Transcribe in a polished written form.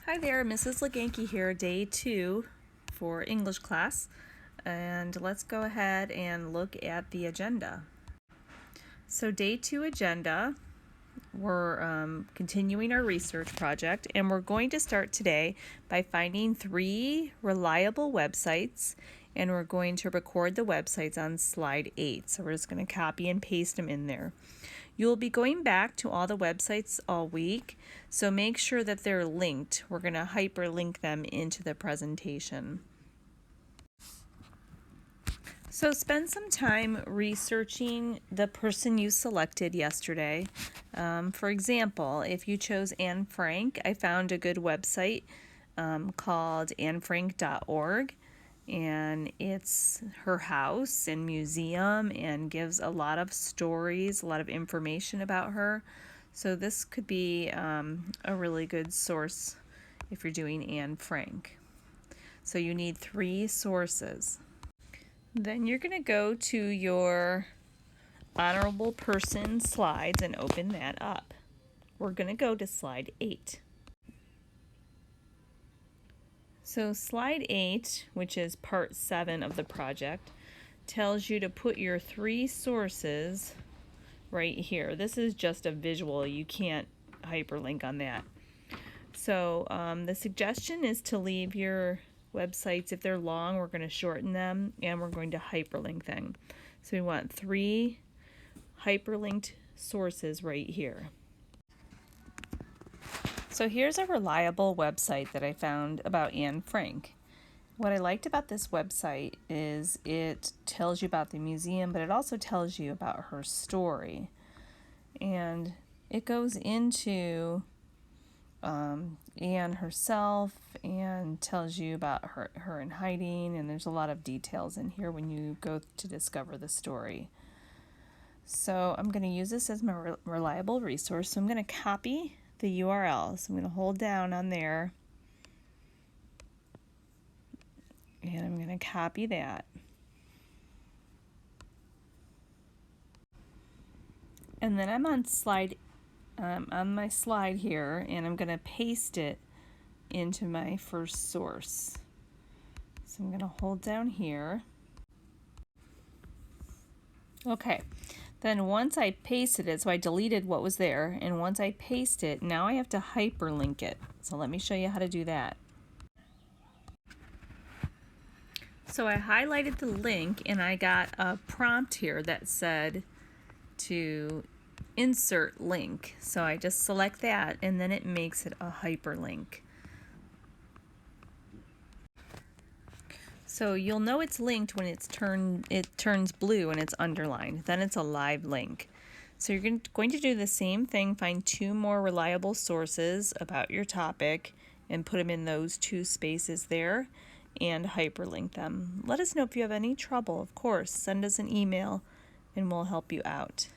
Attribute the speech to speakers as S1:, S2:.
S1: Hi there, Mrs. Leganke here, day 2 for English class, and let's go ahead and look at the agenda. So day 2 agenda, we're continuing our research project, and we're going to start today by finding 3 reliable websites, and we're going to record the websites on slide 8. So we're just going to copy and paste them in there. You'll be going back to all the websites all week, so make sure that they're linked. We're going to hyperlink them into the presentation. So spend some time researching the person you selected yesterday. For example, if you chose Anne Frank, I found a good website called annefrank.org. And it's her house and museum and gives a lot of stories, a lot of information about her. So this could be a really good source if you're doing Anne Frank. So you need 3 sources. Then you're going to go to your honorable person slides and open that up. We're going to go to slide 8. So slide 8, which is part 7 of the project, tells you to put your 3 sources right here. This is just a visual. You can't hyperlink on that. So the suggestion is to leave your websites, if they're long, we're going to shorten them, and we're going to hyperlink them. So we want 3 hyperlinked sources right here. So here's a reliable website that I found about Anne Frank. What I liked about this website is it tells you about the museum, but it also tells you about her story. And it goes into Anne herself and tells you about her in hiding, and there's a lot of details in here when you go to discover the story. So I'm going to use this as my reliable resource. So I'm going to copy the URL. So I'm going to hold down on there, and I'm going to copy that. And then I'm on my slide here, and I'm going to paste it into my first source. So I'm going to hold down here. Okay. Then once I pasted it, so I deleted what was there, and once I paste it, now I have to hyperlink it. So let me show you how to do that. So I highlighted the link, and I got a prompt here that said to insert link. So I just select that, and then it makes it a hyperlink. So you'll know it's linked when it turns blue and it's underlined. Then it's a live link. So you're going to do the same thing, find 2 more reliable sources about your topic and put them in those 2 spaces there and hyperlink them. Let us know if you have any trouble, of course. Send us an email and we'll help you out.